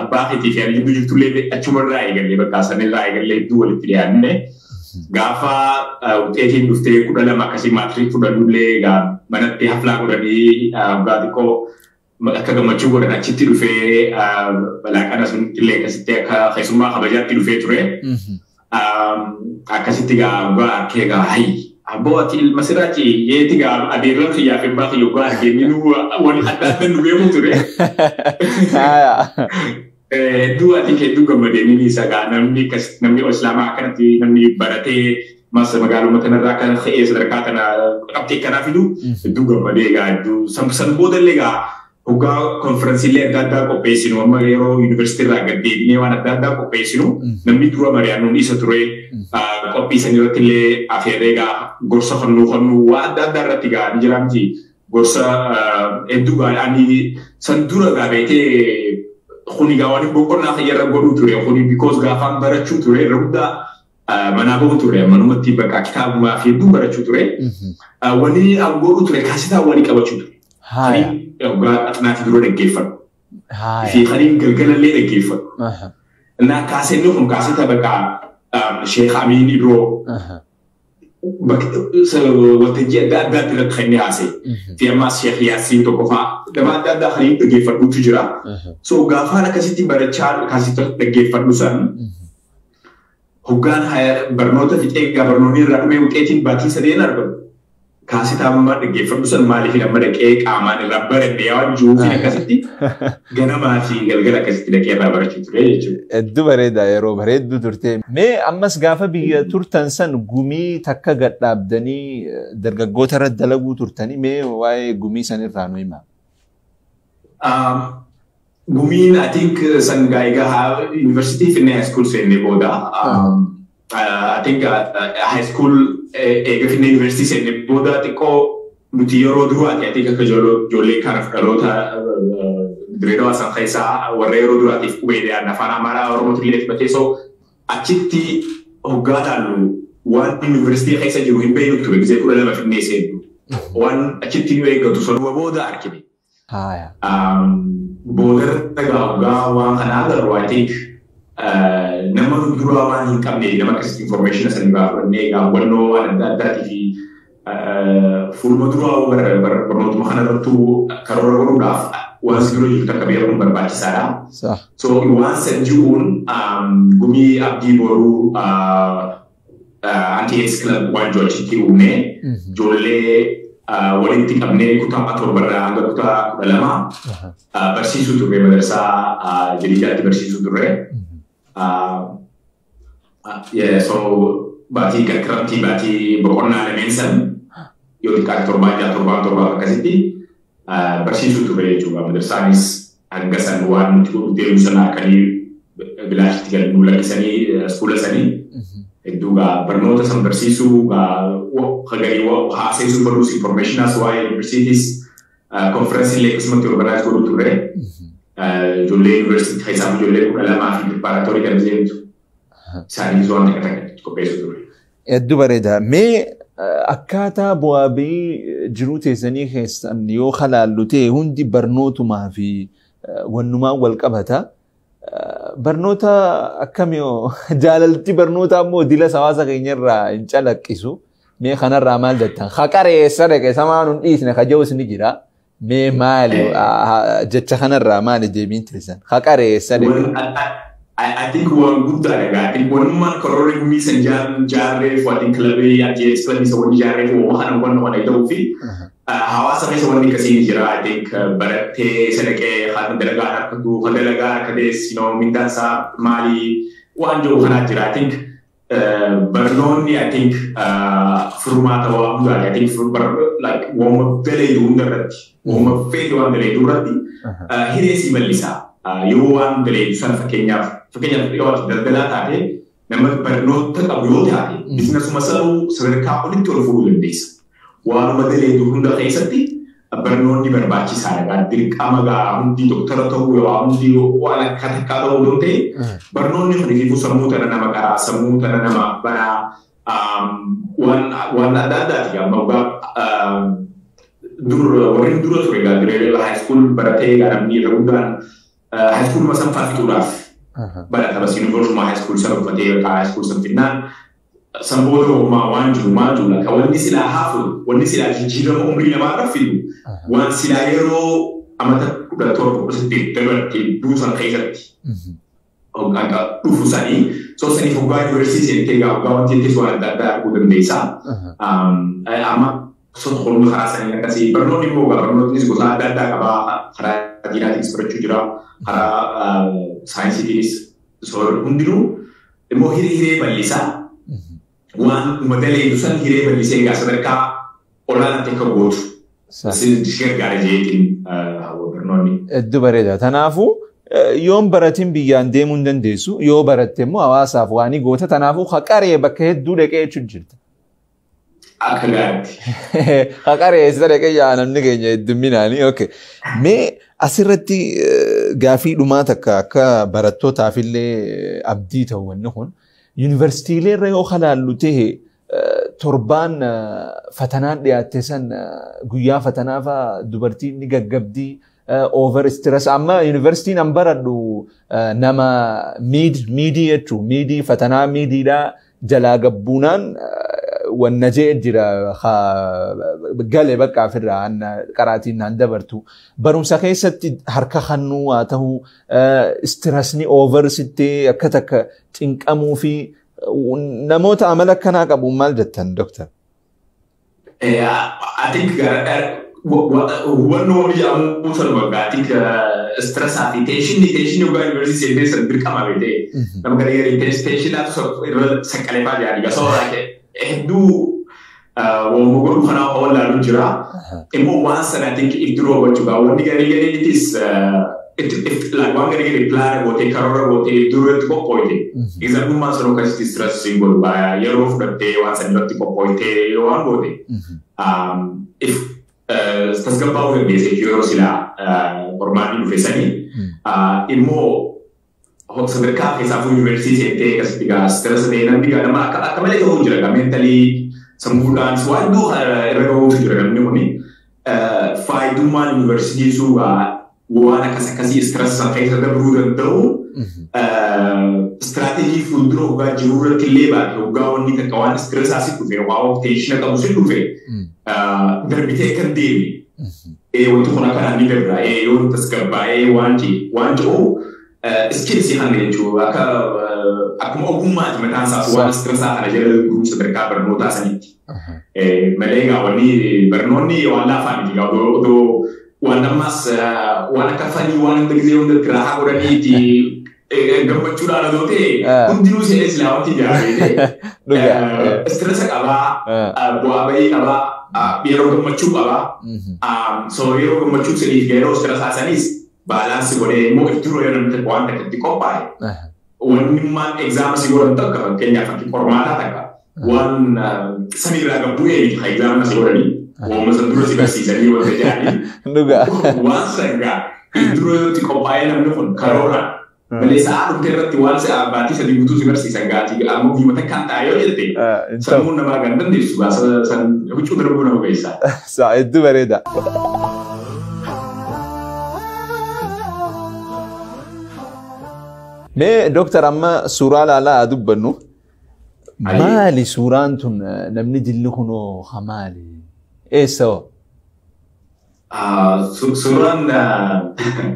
abbaa keetii fi ani jirtullee achuma irraa eegalee bakka sanirraa eegalee hedduu walitti dhiyaanne. Gaafa uteetiin dhuftee 12 akkasii maatiriik fudhannullee manatti haflaa godhanii waggaa xiqqoo akka gammachuu godhan achitti dhufee balaaqana sunillee akkasitti akka keessummaa kabajaatti dhufee ture. Akkasitti waggaa arkee hayi. Abbo ati ilma siraachi yeeti adeeran xiyyaa fi abbaa xiyyaa waggaa arkee minuu wani adda adda nu beeku ture. Hedduu ati hedduu gammadee ni sagaa namni islaamaa akkanatti namni baratee magaaluma kanarraa kan ta'ee sadarkaa kana qabxee kanaa fidu hedduu gammadee hedduu san boodallee hoggaa konferensiilee adda addaa qopheessinu amma yeroo yuunivarsiitii irraa gad deebinee waan adda addaa qopheessinu namni dura mari'annuun isa ture qophiisan irratti illee afeerree gorsa honnuu waan adda addaa irratti ni jira miti gorsa hedduu ani san dura beekee kuni waan boqonnaa fayyarra godhuu ture kuni because gaafaan barachuu ture irra guddaa manaa bahu ture manumatti bakka kitaabumaa fi hedduu barachuu ture wani godhuu ture kaasitaa wani qabachuu ture. Waggaa xinaati dura dhaggeeffadhu. Fi kaniin galgalallee dhaggeeffadhu. Innaa kaaseenni kun kaaseta bakka Sheekh Amiin Ibiroo waltajjii adda addaatti irratti kan inni haasa'e. Fi ammaas Sheekh Yaasiin tokko fa'aa nama adda addaa kaniin dhaggeeffadhuutu jira. So gaafaan akkasitti barachaa kaaseta dhaggeeffadhu san hoggaan barnoota fixee barnoonni irraa dhumee wuxeetiin baatii sadeen argamu. Kaasita amma dhaggeeffadhu san maaliif nama dhaqee qaamaan irraa baradhe waan jiruuf akkasitti ganamaa fi galgala akkasitti dhaqee irraa barachuu ture jechuudha. Hedduu bareeda yeroo bareedduu turte. Mee ammas gaafa biyya turtan san gumii takka gadhaabdanii dargaggoota irra dalaguu turtanii mee waa'ee gumii san irraa nu himaa? Gumiin I think san egaa yuunivarsiitii Finfinnee high school seennee booda I think high school eega Finfinnee University seennee booda xiqqoo nuti yeroo duraati I think akka ijoollee kanaaf dhaloota Dirreedawaa san keessaa warra yeroo duraatiif qubee afaan Amaaraa Oromootti illee fudhatee so achitti hoggaa laallu waan yuunivarsiitii keessa jiru hin beeknu ture gisee 12 Finfinnee seennu waan achitti nu eeggatu sanuma booda argine. Booda hoggaa waan kana agarru I think nama duraa waan hin qabne nama akkasitti information sanii baafannee hubannoo waan adda addaatii fi fuuluma duraa barnootuma kanarrattuu karoora godhuudhaaf waan si dura jiru takka beekuun barbaachisaadha. So waan san jiruun gumii abdii boruu anti-AIDS club waan jiru achitti uumee ijoollee walitti qabnee kutaa torbarraa hanga kutaa 12 barsiisuu turre madarsaa jadiidaatti barsiisuu turre. So baatii gargaramtii baatii boqonnaa lameen san yoo xiqqaate torbaa akkasitti barsiisuu turre jechuudha. Madarsaanis hanga san waan nuti deemu sana akkanii bilaashitti galuu lakkisanii iskuula sanii Eduga barnoota san barsiisuu hagarii haasa'isuu baruus informationas waa'ee universities conference illee akkasumatti organize godhu turre. Ijoollee university keessaa ijoollee 12 fi preparatory kan jennu isaaniis waan takka qopheessuu turre. Hedduu bareeda. Mee akkaataa bu'aa bahii jiruu teessanii keessan yoo halaallu ta'e hundi barnootumaa fi wannumaan wal qabata. Barnoota akkamii jaalalti barnoota ammoo dila hawaasa keenyarraa hin calaqqisu. Mee kanarraa maal jettan? Haqareessa dhaqe samaan hin dhiisne kaja'us ni jira. Mee maali jecha kanarraa maali deebiin teessan? Haqareessa dhaqe. I think one good thing. I think one man correct me and jarre for the club at explain so one jarre for one I don't feel. Hawaasa keessa wanni kasiin jira. I think barattee sadaqee haadha dalagaa harkatu haadha dalagaa harkatees mindaan isaa maali waan jiru kanaa jira. I think barnoonni I think furmaata waa hundaa. I think like wooma daleedu hundarratti wooma fedhi waan daleedu irratti hireesii bal'isaa. Yoo waan daleedu sana fakkeenyaaf yoo daldalaa taate nama barnoota qabu yoo taate biizinasuma sanuu sadarkaa olitti ol fuudhuu dandeessa. Waanuma daleedu hunda keessatti barnoonni barbaachisaadha. Dirqama hundi doktora ta'uu yoo hundi waan akka takkaa ta'uu yoo ta'e barnoonni kuniifuu sammuu tana nama qaraa sammuu tana nama banaa waan adda addaati. Warreen dura ture diree high school baratee namni irra hundaan high school masanfaa fixuudhaaf barata bas universuma high school sana uffatee high school sana finnaan Sambodo waan jiru maal jula ka wanni silaa hafu wanni silaa jijjiirama umrii namaa irra fidu waan silaa yeroo amata 17 dabartee buusan keessatti akka dhufu sanii so sanii hoggaa university ta'ee hoggaa wanti itti waan adda addaa arguu dandeessaa. Amma soto kolmu karaa sanii akkasii barnoonni immoo barnootnis gosa adda addaa qabaa. Karaa diinaatiinis barachuu jira karaa saayinsiitiinis hundinuu immoo hiree bal'isaa. Waan modelee dusan hiree bal'isee gaa sadarkaa olaanaatti akka gootu. Ishee gaarii jeetiin barnoonni. Hedduu bareeda. Kanaafuu yoon baratiin biyyaan deemuu hin dandeessu yoo baratte immoo hawaasaaf waan goota. Kanaafuu haqaree bakka hedduu dhaqee jechuun jirta. Akka gaariitti. Haqaree isa dhaqee yaa namni keenya heddumminaani. Mee asirratti gaafii dhumaa takka akka barattootaaf illee abdii ta'u wanni kun. Yuunivarsiitiilee irra yoo halaallu ta'e torbaan fatanaan dhiyaatte san guyyaa fatanaafa dubartiin ni gaggabdii over stress amma yuunivarsiitiin an baradhu nama miidii jechuun miidii fatanaa miidiidhaa jalaa gabbuunaan wanna jee jira gale bakka ofirraa qaraatiin naan dabartu barumsa keessatti harka hannuu haa ta'u stressni over sittee akka takka cinqamuu fi namoota amala akkanaa qabu maal jettan doktor? I think hubannoo jedhamu salphaa. I think stress ati tension yogaa university seentee dirqama beekte nama garee tensionaatu irra saqqalee jaari gasoo hedduu wamuguru kana wallaalu jira. Immoo waan sana I think iddoo gochuudha. Wanni garee it is like waan garee plan gootee karoora gootee duratti qophooyte. Example sana akkasitti stress symbol baaya yeroo fudhattee waan sana irratti qophooyte yoo waan goote. If tasgabbaa'uu dandeesse yeroo silaa qormaanni dhufe sanii immoo sadarkaa keessaa universitii seentee akkasitti gaa stress ta'e namni gaa nama akka malee ta'uu jira gaa mentalii sammuudhaan waan iddoo irra ga'uutu jira namni kuni faayidummaan universitii sun waan akkasii stress san keessa dabruu danda'u istiraatiijii fuuldura hoggaa jiruu irratti illee baate hoggaa wanni takka waan stress asii dhufe waan teeshina qabu sin dhufe darbitee kan deemi. Wanti kun akkanaan ni dabra yoo tasgabbaa'ee waan jiru skills hanga jechuudha akka akkuma ogummaati mataan isaa waan stressa kana jala gurguruu sadarkaa barnootaa sanitti. Malee egaa wanni barnoonni waan laafaa miti egaa odoo waan ammas waan akka fanii waan hunda gisee hunda kiraa godhaniiti gammachuudhaan odoo ta'e hundinuu seenee silaa wanti ijaarree stressa qabaa bu'aa bahii qabaa yeroo gammachuu qabaa so yeroo gammachuu saniif yeroo stressaa sanis baalaansi godhee immoo ifturoo yoo namni waan takkatti qophaa'e wanni maan egzaama si godhan takka fakkeenyaaf fakkii qormaataa takka waan sanirraa gabbu'ee egzaama si godhanii Wama sendiri si bersisanii wanta jadi. Waan sangaa ifturoo yootti qophaa'ee namni kun karoora. Malee sa'a dhufte irratti waan sa'a baatii sadii guutuu si barsiisan gaati ammoo biimata kan taa'ee yoo jette sammuun namaa kan dandeessu san huccuu darbuu nama geessaa. Sa'a hedduu bareeda. Mee Dooktar amma suuraa laalaa dubbannu maali suuraan tun namni jilli kunoo hamaali eessa? Suuraan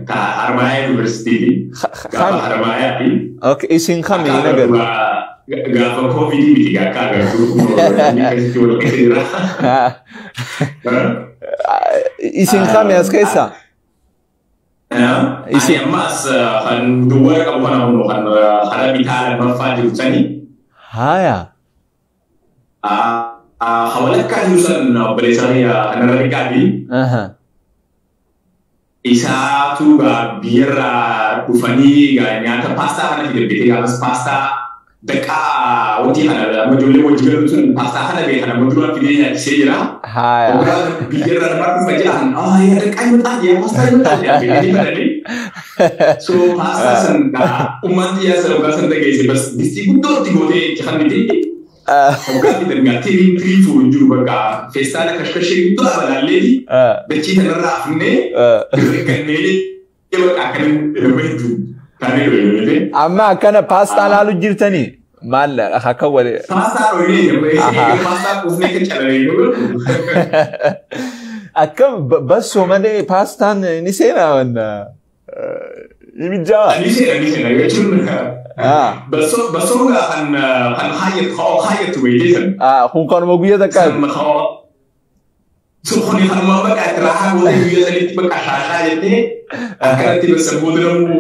Harmaya University gaafa Harmayaati. Okay, isin kami nagar. Gaafa COVID miti gaafa agartu isin kami as keessa? Isin ammas kan duwwaa qabu kana hunda kan hara bitaalan maffaa jiru sani. Haya. Hawalakkaa jiru san obboleessanii kanarra dhiqaati. Isaatu biyyarraa dhufanii nyaata paastaa kana fidee gaafas paastaa daqqaa wanti kana amma ijoollee wajji galu sun paastaa kana beekan amma duraan fidee nyaachisee jira. Biyyarraa namaa dhufa jedhan yaa daqqaa yoo ta'an yaa paastaa yoo ta'an yaa fidee fidanii. So paastaa san uummanni yaa sana ogaa san dhageesse bas distii guddootti gootee itti kannite. Ogaa fidan gaa tirii fuun jiru bakka feestaala kashkashee guddoo abalaalleeti. Dachii kanarraa hafnee kanneen bakka akkanan hedduu taanee dhoofnee. Amma akkana paastaa laalu jirtanii maal akka wale. Paastaa dhoofnee paastaa kuufnee kan calalanii. Akkam bassoo malee paastaan ni seenaa wanna. Imijaa. Ni seenaa jechuun. Bassoo kan hayyatu wayyeessan. Kun kanuma guyyaa takkaa. Sukuni kanuma bakka irraa gootee guyyaa sanitti bakka shaashaa jettee akkanatti bas boodiramu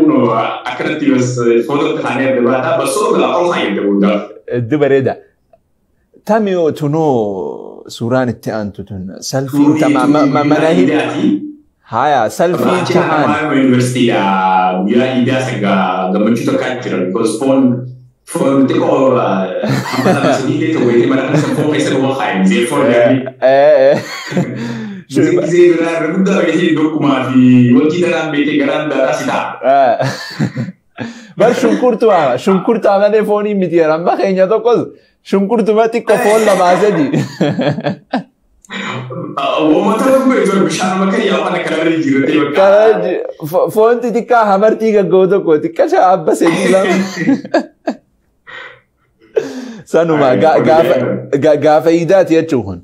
akkanatti bas footootti kaanee adda baataa bassoo ol hayyate boodaa. Hedduu bareeda. Tamiyoo tunoo suuraan itti aantu tun salfiin mana hidhaati. Haya salfiin tamaan. Universitiidha guyyaa iidaa sangaa gammachuu takkaa jira because foon xiqqoo hamma sadiilee ta'u wayitee mana kan foon keessa dhufa haayimsee foon gaari. Gisee biraa irra guddaa wayitee dokkumaa fi wanti daraan beekee garaan daaraa si ta'a. Bar shunkurtaa malee foonii miti amma keenya tokkos shunkurtuma xiqqoo foon lamaa sadi. Wamata beektu bishaan makka yaafana kanarra jirtee bakka. Foon xixiqqaa hamartii gaggoo tokko xiqqaa shaabba sedii lama. Sanuma gaafa iidaati jechuun.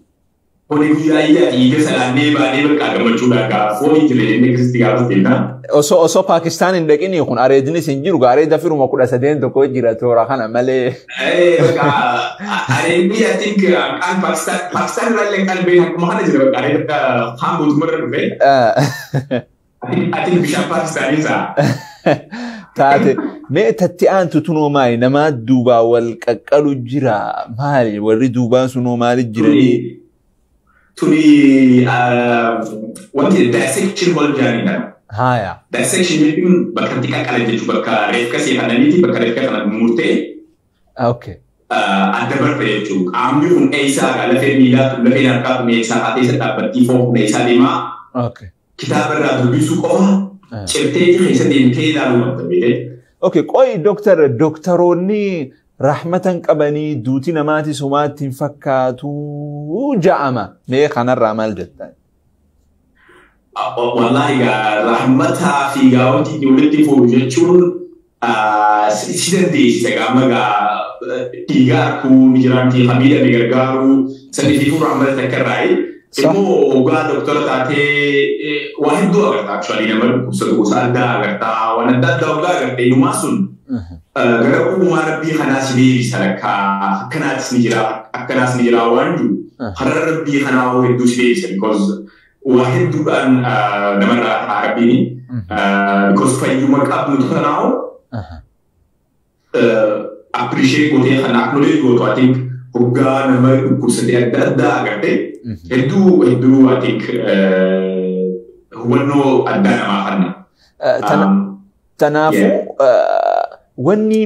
Foon guyyaa iidaati iida salaannee baanee bakka gammachuudhaan gaafa foonii jireenya kiristi gaafa seenaa. Osoo Paakistaan hin dhaqinii kun areednis hin jiru areeda firuma 13 tokko jira toora kana malee. Areedni atiin kan Paakistaan irraa illee kan beekan akkuma kana jira bakka areeda haan mootummaarra dhufee. Atiin bishaan Paakistaanii isaa. Taate mee tatti aantu tunoo maali namaa duubaa wal qaqqalu jira maali warri duubaan sunoo maali jiranii. Tuni wanti dissection hall jaanidha. Haya. Dissection jechuun bakka itti qaqqalan jechuun bakka reefka seefananiiti bakka reefka kana murtee. Okay. Adda barba jechuun qaamni kun eessaa lafee miilaa lafee harkaa kun eessaa haatee isa dhaabbattii foon kun eessaa deemaa. Okay. Kitaaba irraa dubbisuu qofa. Cimtee keessa deemtee ilaaluu qabda beekee. Okay, qoyi dooktaroonni rahmatan qabanii duuti namaati sumaatti hin fakkaatu ja'ama. Mee kanarraa maal jettan? Wallahi rahmataa fi wanti walitti fuudhu jechuun si dandeessisa qaama dhiigaa akkuu ni jiraamti hamiidha ni gargaaru sanii fi fuudhu rahmata takka irraayi. Immoo ogaa doktora taatee waa hedduu agartaa actually nama dhukkubsa addaa agartaa waan adda addaa ogaa agartee yumaa sun gara uumaa rabbii kanaa si deebisa akkanaas ni jira waan jiru karaa rabbii kanaa hedduu si deebisa because waa hedduudhaan namarraa rabbiin because fayyuma qabnu kanaa appreciate gootee kan acknowledge gootu I think hoggaa nama dhukkubsatee adda addaa agartee hedduu I think hubannoo addaa namaa kanna. Tanaafu wanni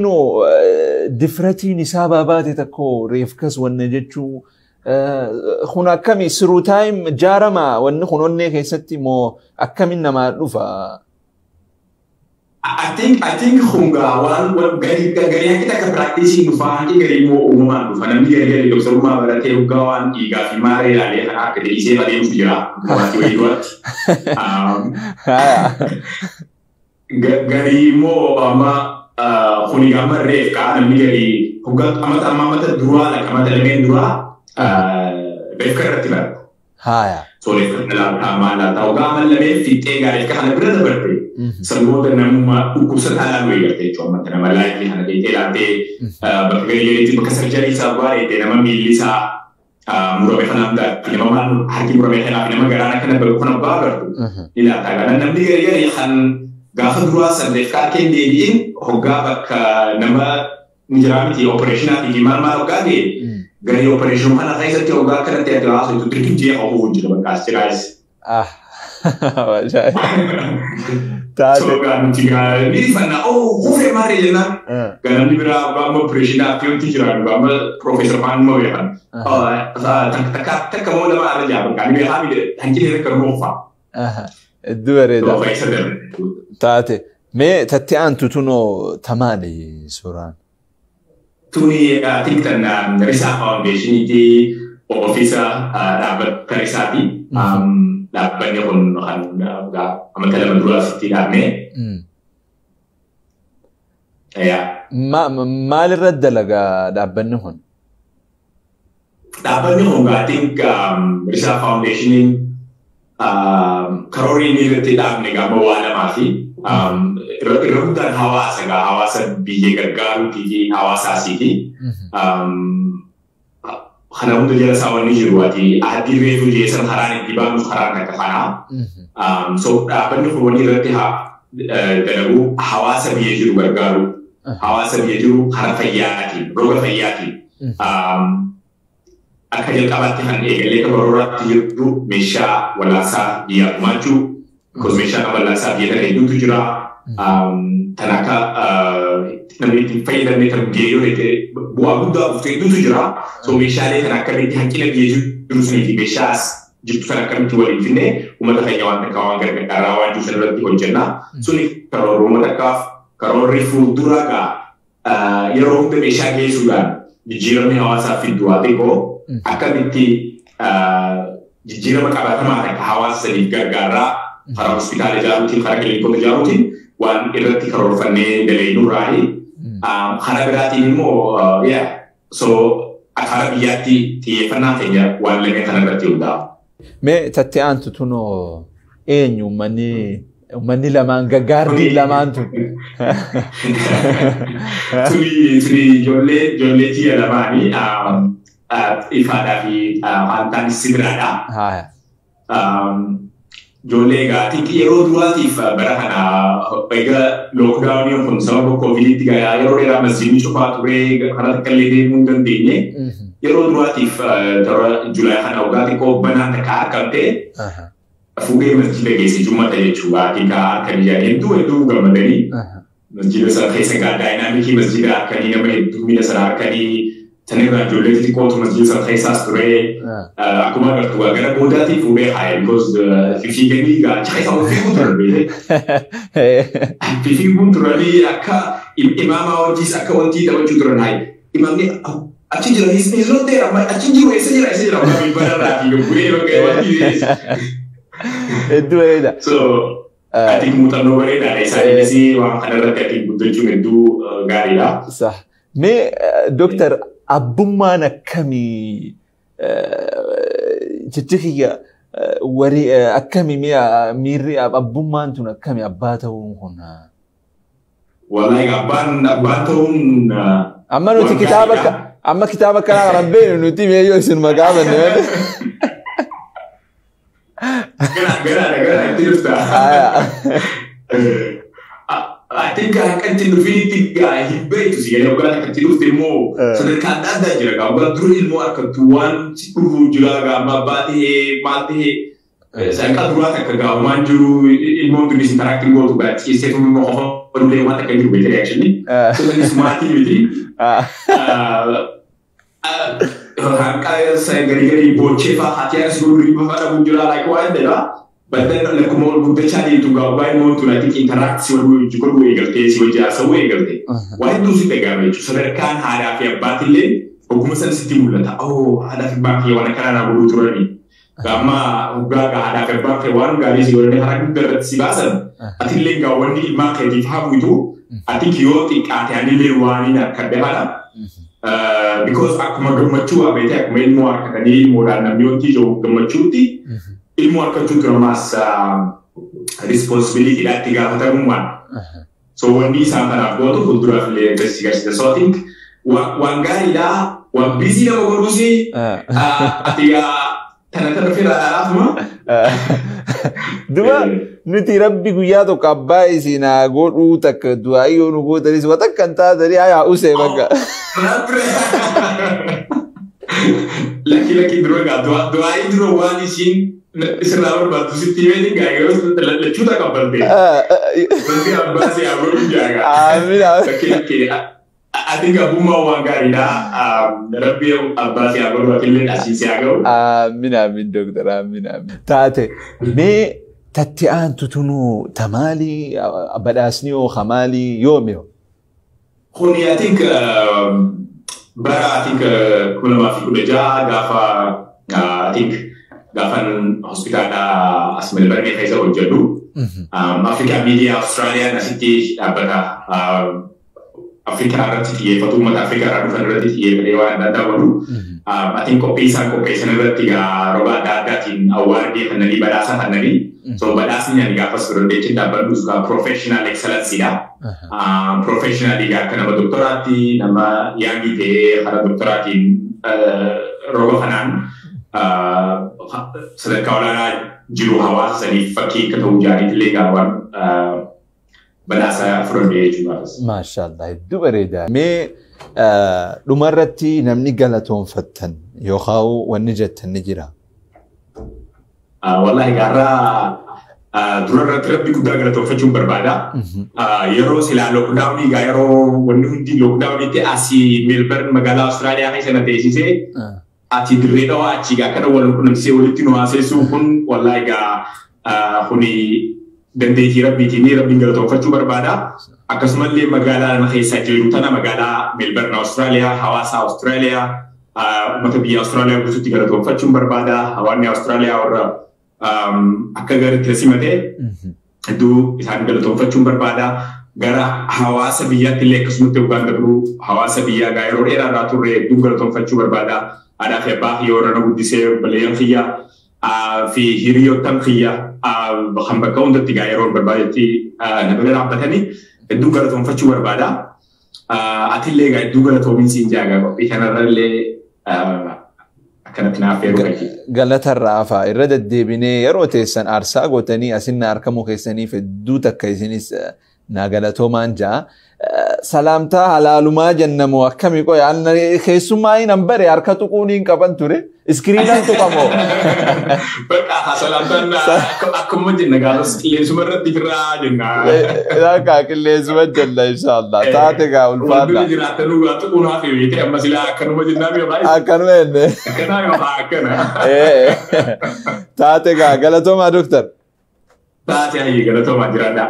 difratiin isaa baabaate takko reefkas wanna jechuu kun akkami through time jaarama wanni kun onnee keessatti moo akkamin namaa dhufa? I think hunga waan gari kita ka practice dhufa hanti gari mo uumamaan dhufa namni gari doktorummaa baratee hoggaa waan dhiigaa fi maara ilaalee kan akka deebisee adeemsu jira waanti wayii duratti gari mo amma kuni gama reef ka namni gari hoggaa amata duraa la kamata lameen duraa reef karratti bara haya so reef karratti la hoggaa amma lameen fixee gaarii ka kana bira dabarte sababoota namummaa dhukkubsataa ilaaluu eegalte jechuudha. Amma nama laayifii kana deemtee ilaaltee bakka gadi bakka sarjarii isaa baay'ee nama miilli isaa murame kanaan daatti nama harki murame kanaa fi nama garaan akkana baru kana baagartu ilaaltaa galan namni gari kan gaafa duraa saddeef kaarkeen deebi'in hoggaa bakka nama mijiraa miti opereeshinaatii fi maal hoggaa ta'e gari opereeshinuu kana keessatti hoggaa akkanatti adda haasoo itti dirqii jee hawwuu jira bakka as jiraayis. So tiga ni fana hufe mari jena ganam ni bira bamba president apion ti jira bamba professor pan mo ya tak mo lama ara jab kan ni ha mi hanki ne kar mo fa duare da taate me tatti antu tuno tamani suran tuni tintan research foundation ti officer rabat karisati dhaabbanni kun kan amata lama dura sitti dhaabne. Maalirra dalagaa dhaabbanni kun? Dhaabbanni kun I think Research Foundation karoora inni irratti dhaabne gama waa lamaa fi irra guddaan hawaasa biyya gargaaruutii fi hawaasa asiiti. Kana hunda jala saawwanni jiru ati adii reefu jeesan haraan itti baanu haraan akka kanaa. So dhaabbanni kun wanni irratti dalagu hawaasa biyya jiru gargaaru. Hawaasa biyya jiru hara fayyaatiin, roga fayyaatiin. Akka jalqabaatti kan eegalee kabaroorratti jirtu meeshaa walaasaa biyyaa gumaachuu. Because meeshaan walaasaa biyya kana hedduutu jira. Kan akka namni ittiin fayyadamne kan biyya yoo bu'aa guddaa dhufte hedduutu jira. So meeshaalee kan akkamitti hanqina biyya jiru suniifi meeshaas jirtu kan akkamitti waliin finne uummata keenya waan takka waan gargaaraa waan jiru sanarratti hojjenna. Suni karoora uummata akkaaf karoorri fuulduraa yeroo hunda meeshaa geessuudhaan jijjiiramni hawaasaa fidduu haa ta'e akkamitti jijjiirama qabatamaa takka hawaasa saniif gargaaraa karaa hospitaala ijaaruutiin karaa kiliinikoota ijaaruutiin waan irratti karoorfannee dalaynurraahi. Karaa biraatiin immoo so akkaataa biyyaatti xiyyeeffannaa keenya waan lameen kanarratti hundaa'a. Mee tatti aantu tunoo eenyu uummanni lamaan gaggaardii lamaan tun? Tuni ijoollee ji'a lamaanii ifaadhaa fi wantaan sibiraadha. Ijoollee egaa yeroo duraatiif bara kana egaa lookdaawuniin kun sababa koovidiitti yeroo dheeraa masjiidni cufaa ture karaa xiqqallee deemuu hin dandeenye. Yeroo duraatiif Julaay kana waggaa xiqqoo banaan takka argamte fuudhee masjiida geesse jummata jechuudha. Akka harka biyyaa hedduu gammadanii masjiida sana keessa egaa daayinaamikii masjiida harkanii nama hedduu miila sana harkanii tanirraa ijoollee xixiqqootu masjiida sana keessaas ture. Akkuma agartu gara boodaatii fuudhee haaya because fiiganii gaachaa isa fiiguu turan fiiguu turanii akka imaamaa hojiis akka wantii taphachuu turan haaya. Imaamni achi jira he's not there achi jiru eessa jira waan bararraa fi gurguree bakka wantii hedduu bareeda. So ati muuxannoo bareedaadha isaanis waan kanarratti ati guddachuun hedduu gaariidha. Sah mee Dooktar abbummaan akkamii jijjiiriyya warii akkamii miirri abbummaan tun akkamii abbaa ta'uun kun? والله أبان توم أما نوتي كتابك كان ربين نوتي ميجو اسم مقابل قرأ تلفتا I think I can tell you that he better see. I can tell you more. So the cat that you got, but through him more to one. Sipu julaga, mabati, mati. Saya kan dulu tak kerja, manju ilmu tu mesti interaktif gua tu bet. Kita tu mau orang dia mata kerja betul actually. So ni smart ini. Hangkai saya gari-gari bocah hati yang sebelum ribu pada bujula like why dah. But then le como bucciari tu ga vai molto la tic interazione con lui che si vede a sue che why tu si pegava ci saber kan hada fi batile o come se stimolata oh hada fi banki wana kana voluto ni gama ugaga hada fi banki wan ga si wala harak der si basan atille ga wani ma ke di famu itu atiki yo ti ka ta ni le wani na kadde hala because akuma gamachu abete akuma ilmu akaka ni moral na mionti jo gamachuti ilmu akan juga mas responsibility dat tiga hotel rumah. So when this sampai aku tu kultura le investigasi the sorting, wangari dah, wang busy dah mengurusi, tiga tanah fira apa? Dua, nanti Rabbi guyya tu kabai sina goru tak dua iyo nugo dari sebatak kanta dari ayah usai baga. Laki-laki droga, dua itu wani sing. Serahur batu siti ini gaya le chuta kapal deh. Nanti abah si abah menjaga. Amin. Laki-laki, I think abu mau wangari dah. Rabbi abah si abah wakilin asyik siaga. Amin dokter amin. Taate, me tatian tutunu tamali badasni o khamali yomio. Kuni I think bara I think kuna mafi kuleja gafa I think Gafan hospital asmel berni kaisa ojadu. Afrika media Australia nasiti abada Afrika arati fatu mat Afrika arati arati dewa data waru. I think kopi sanadati ga roba dadatin award dia kanali badasa kanali. So badasnya ni gafa surode cinta berdus ga professional excellence ya. Professional dia kana doktorati nama yang ide kana doktorati roba kanan. Sedang kaulah jiru hawas jadi fakir ketemu jari telegawan badasa frode juga. Masya Allah itu bereda. Me lumarati namni galaton fatan yohau wanijat nijira. Wallahi gara durar terlebih kuda galaton facum berbeda. Yero sila lockdown ni gairo wanihunti lockdown itu asi Melbourne magala Australia kaisa na tesis ati diredo aci ga kada wala kunam se walitino ase su kun wallahi ga huni dende hira bitini rabbi ngal to fatu barbada akasmalle magala na khaysa jiru tana magala Melbourne Australia hawasa Australia matabi Australia gusuti ga to fatu barbada hawani Australia or akagar tresimate du isan gal to fatu barbada gara hawasa biya tile kasmute uganda bru hawasa biya ga ero era rature dungal to fatu barbada ada febah yorana budise belian khia fi hiriyo tam khia khamba kaunda tiga euro berbati nabela rabatani dugara tom fachu berbada atille ga dugara tom sin jaga ko ikana le kana tnafiru kaki galata rafa irada debine yarote san arsa gotani asinna arkamu khaysani fi duta kaysinis nagalato manja salamta halaluma jannamu akkami ko yanna khesumai number arkatu kunin kaban ture screenan to kamo baka salamta akkum jinna galos lesumarat dikra janna la ka lesumat janna inshallah taate ga ulfada jirata lu atu kuna fi wite amma sila akanu jinna mi bai akanu enne akana yo akana taate ga galato ma doctor taate ayi galato ma jirada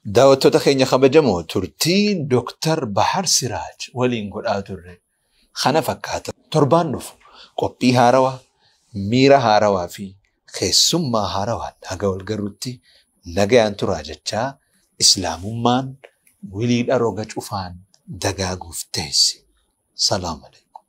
داوتو تخيني خبجمو ترتي دكتور بحر سراج ولين قد آتوري خانا فكاتا تربان نفو قبي هاروا ميرا هاروا في خيسم ما هاروا ناقاول قروتي ناقا انتو راجتشا إسلام مان وليد أروغا شوفان دقاقو فتيسي سلام عليكم